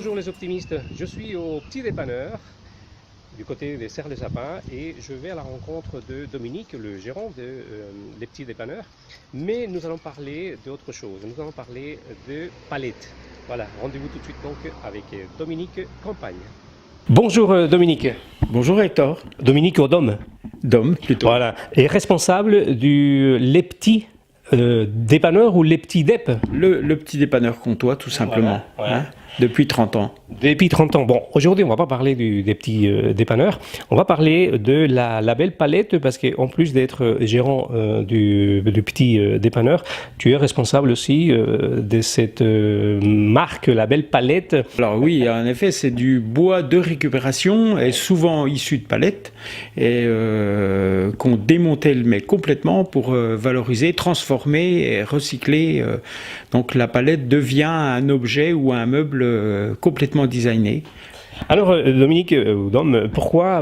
Bonjour les optimistes, je suis au petit dépanneur du côté des Serres des Sapins et je vais à la rencontre de Dominique, le gérant des petits dépanneurs. Mais nous allons parler d'autre chose, nous allons parler de palettes. Voilà, rendez-vous tout de suite donc avec Dominique Campagne. Bonjour Dominique. Bonjour Hector. Dominique Dom. Dom plutôt. Voilà, et responsable du Les Petits dépanneurs ou Les Petits Dep. Le petit dépanneur comtois tout simplement, Voilà. hein, depuis 30 ans. Depuis 30 ans. Bon, aujourd'hui, on ne va pas parler des petits dépanneurs. On va parler de la belle palette parce qu'en plus d'être gérant du petit dépanneur, tu es responsable aussi de cette marque, la belle palette. Alors oui, en effet, c'est du bois de récupération et souvent issu de palettes et qu'on démantèle complètement pour valoriser, transformer et recycler. Donc la palette devient un objet ou un meuble complètement designé. Alors Dominique, pourquoi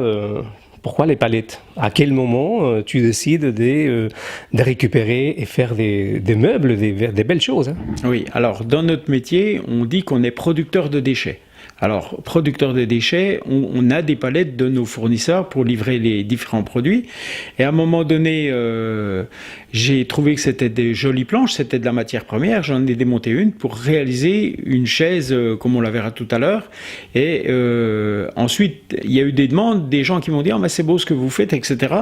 les palettes? À quel moment tu décides de récupérer et faire des meubles, des belles choses, hein? Oui, alors dans notre métier, on dit qu'on est producteur de déchets. Alors, producteur de déchets, on a des palettes de nos fournisseurs pour livrer les différents produits. Et à un moment donné, j'ai trouvé que c'était des jolies planches, c'était de la matière première. J'en ai démonté une pour réaliser une chaise, comme on la verra tout à l'heure. Et ensuite, il y a eu des demandes, des gens qui m'ont dit « Ah, mais c'est beau ce que vous faites, etc. »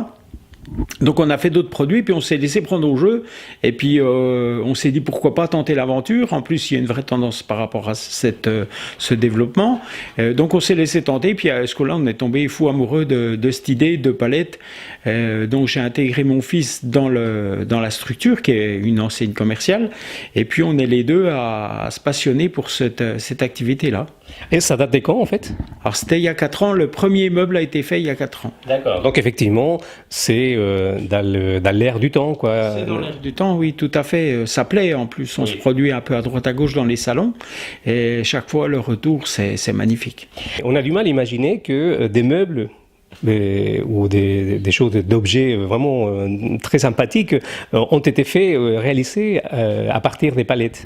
Donc on a fait d'autres produits, puis on s'est laissé prendre au jeu, et puis on s'est dit pourquoi pas tenter l'aventure. En plus il y a une vraie tendance par rapport à ce développement, donc on s'est laissé tenter, puis à ce que là on est tombé fou amoureux de cette idée de palette. Donc j'ai intégré mon fils dans la structure qui est une enseigne commerciale, et puis on est les deux à se passionner pour cette activité-là. Et ça date de quand en fait? Alors c'était il y a 4 ans, le premier meuble a été fait il y a 4 ans. D'accord. Donc effectivement, c'est dans l'air du temps, quoi. C'est dans l'air du temps, oui, tout à fait. Ça plaît en plus, on se produit un peu à droite à gauche dans les salons, et chaque fois le retour, c'est magnifique. On a du mal à imaginer que des meubles ou des choses, d'objets vraiment très sympathiques ont été faits, réalisés à partir des palettes.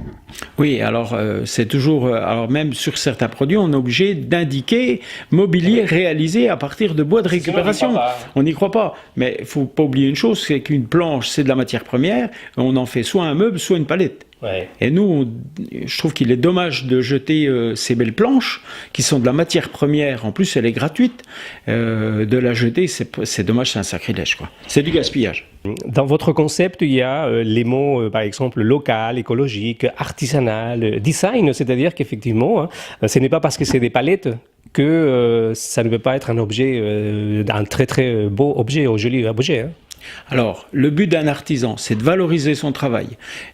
Oui, alors c'est toujours, alors même sur certains produits, on est obligé d'indiquer mobilier réalisé à partir de bois de récupération. On n'y croit pas, mais il ne faut pas oublier une chose, c'est qu'une planche, c'est de la matière première, on en fait soit un meuble, soit une palette. Ouais. Et nous, je trouve qu'il est dommage de jeter ces belles planches qui sont de la matière première. En plus, elle est gratuite. De la jeter, c'est dommage, c'est un sacrilège, quoi. C'est du gaspillage. Dans votre concept, il y a les mots, par exemple, local, écologique, artisanal, design, c'est-à-dire qu'effectivement, hein, ce n'est pas parce que c'est des palettes que ça ne peut pas être un objet, un très très beau objet, un joli objet, hein. Alors, le but d'un artisan, c'est de valoriser son travail.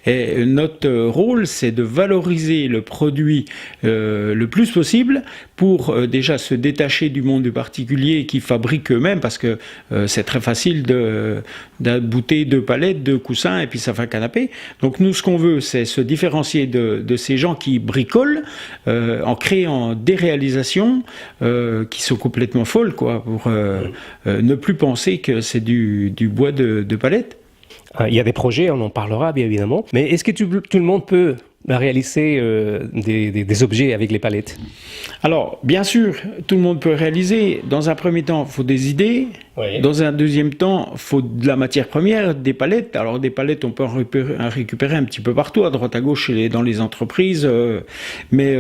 Et notre rôle, c'est de valoriser le produit le plus possible pour déjà se détacher du monde du particulier qui fabrique eux-mêmes, parce que c'est très facile d'abouter 2 palettes, 2 coussins, et puis ça fait un canapé. Donc nous, ce qu'on veut, c'est se différencier de ces gens qui bricolent en créant des réalisations qui sont complètement folles, quoi, pour ne plus penser que c'est du bois de palette. Il y a des projets, on en parlera bien évidemment, mais est-ce que tout le monde peut réaliser des objets avec les palettes? Alors, bien sûr, tout le monde peut réaliser. Dans un premier temps, il faut des idées. Oui. Dans un deuxième temps, il faut de la matière première, des palettes. Alors, des palettes, on peut en récupérer un petit peu partout, à droite, à gauche, dans les entreprises. Mais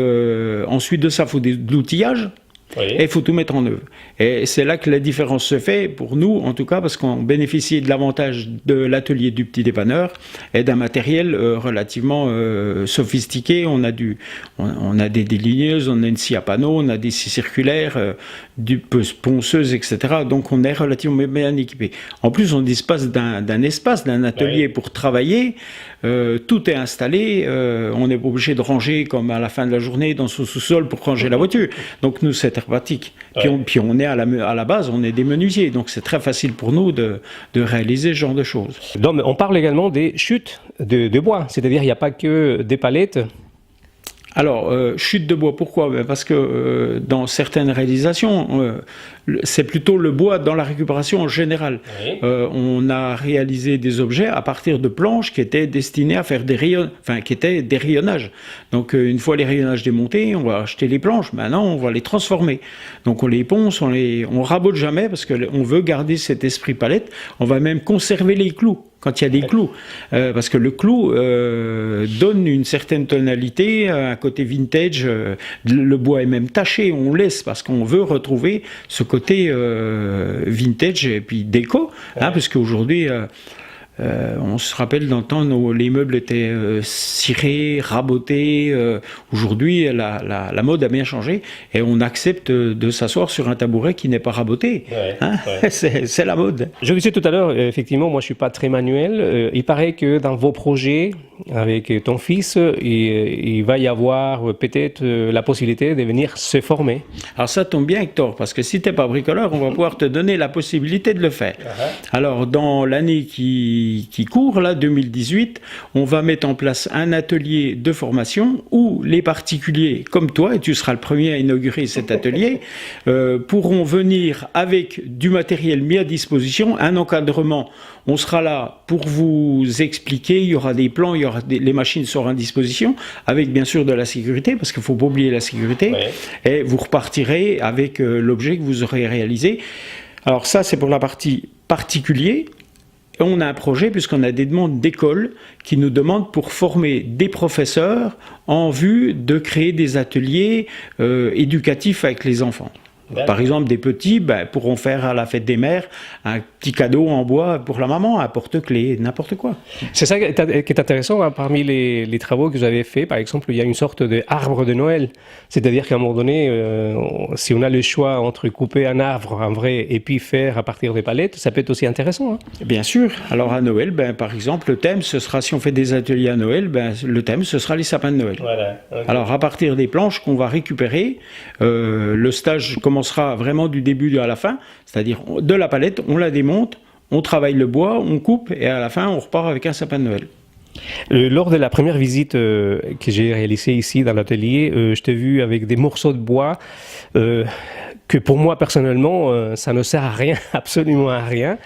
ensuite de ça, il faut de l'outillage. Oui. Et il faut tout mettre en œuvre. Et c'est là que la différence se fait, pour nous en tout cas, parce qu'on bénéficie de l'avantage de l'atelier du petit dépanneur et d'un matériel relativement sophistiqué. On a des déligneuses, on a une scie à panneaux, on a des scies circulaires, du ponceuses, etc. Donc on est relativement bien équipé. En plus, on dispose d'un atelier, oui, pour travailler. Tout est installé. On n'est pas obligé de ranger comme à la fin de la journée dans son sous-sol pour ranger la voiture. Donc nous, c'est pratique. Puis on est à la base, on est des menuisiers, donc c'est très facile pour nous de réaliser ce genre de choses. Donc, on parle également des chutes de bois, c'est-à-dire il n'y a pas que des palettes. Alors, chute de bois, pourquoi? Parce que dans certaines réalisations, c'est plutôt le bois dans la récupération en général. Oui. On a réalisé des objets à partir de planches qui étaient destinées à faire qui étaient des rayonnages. Donc, une fois les rayonnages démontés, on va acheter les planches. Maintenant, on va les transformer. Donc, on les ponce, on rabote jamais parce qu'on veut garder cet esprit palette. On va même conserver les clous quand il y a des clous, parce que le clou donne une certaine tonalité, un côté vintage, le bois est même taché, on laisse parce qu'on veut retrouver ce côté vintage et puis déco, hein, parce qu'aujourd'hui on se rappelle dans le temps les meubles étaient cirés, rabotés. Aujourd'hui la mode a bien changé et on accepte de s'asseoir sur un tabouret qui n'est pas raboté. Ouais, hein, ouais. C'est la mode. Je disais tout à l'heure, effectivement, moi je suis pas très manuel. Il paraît que dans vos projets avec ton fils, il va y avoir peut-être la possibilité de venir se former. Alors ça tombe bien, Hector, parce que si tu n'es pas bricoleur, on va pouvoir te donner la possibilité de le faire. Alors dans l'année qui court, là, 2018, on va mettre en place un atelier de formation où les particuliers, comme toi, et tu seras le premier à inaugurer cet atelier, pourront venir avec du matériel mis à disposition, un encadrement. On sera là pour vous expliquer, il y aura des plans, les machines seront à disposition, avec bien sûr de la sécurité, parce qu'il ne faut pas oublier la sécurité, et vous repartirez avec l'objet que vous aurez réalisé. Alors ça, c'est pour la partie particulier. Et on a un projet, puisqu'on a des demandes d'écoles qui nous demandent pour former des professeurs en vue de créer des ateliers éducatifs avec les enfants. Par exemple, des petits pourront faire à la fête des mères un petit cadeau en bois pour la maman, un porte-clés, n'importe quoi. C'est ça qui est intéressant, hein, parmi les travaux que vous avez faits. Par exemple, il y a une sorte d'arbre de Noël. C'est-à-dire qu'à un moment donné, si on a le choix entre couper un arbre en vrai et puis faire à partir des palettes, ça peut être aussi intéressant. Hein. Bien sûr. Alors à Noël, par exemple, le thème, ce sera, si on fait des ateliers à Noël, le thème, ce sera les sapins de Noël. Voilà. Okay. Alors à partir des planches qu'on va récupérer, le stage commencera vraiment du début à la fin, c'est-à-dire de la palette, on la démonte, on travaille le bois, on coupe et à la fin on repart avec un sapin de Noël. Lors de la première visite que j'ai réalisée ici dans l'atelier, je t'ai vu avec des morceaux de bois que pour moi personnellement ça ne sert à rien, absolument à rien.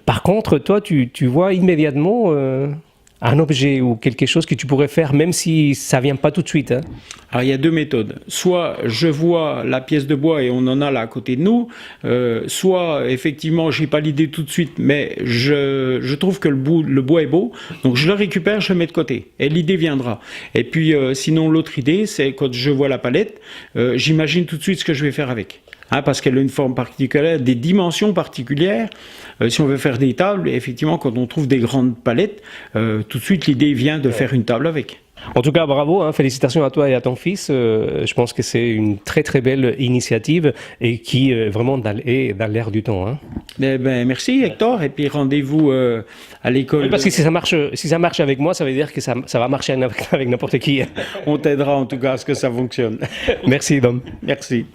Par contre toi tu vois immédiatement un objet ou quelque chose que tu pourrais faire même si ça vient pas tout de suite. Hein. Alors il y a deux méthodes. Soit je vois la pièce de bois et on en a là à côté de nous, soit effectivement j'ai pas l'idée tout de suite, mais je trouve que le bois est beau, donc je le récupère, je le mets de côté et l'idée viendra. Et puis sinon l'autre idée c'est quand je vois la palette, j'imagine tout de suite ce que je vais faire avec. Hein, parce qu'elle a une forme particulière, des dimensions particulières. Si on veut faire des tables, effectivement, quand on trouve des grandes palettes, tout de suite l'idée vient de faire une table avec. En tout cas, bravo, hein, félicitations à toi et à ton fils. Je pense que c'est une très très belle initiative et qui est vraiment dans l'air du temps. Hein. Merci Hector, et puis rendez-vous à l'école. Oui, parce que si ça marche avec moi, ça veut dire que ça va marcher avec n'importe qui. On t'aidera en tout cas à ce que ça fonctionne. Merci Dom. Merci.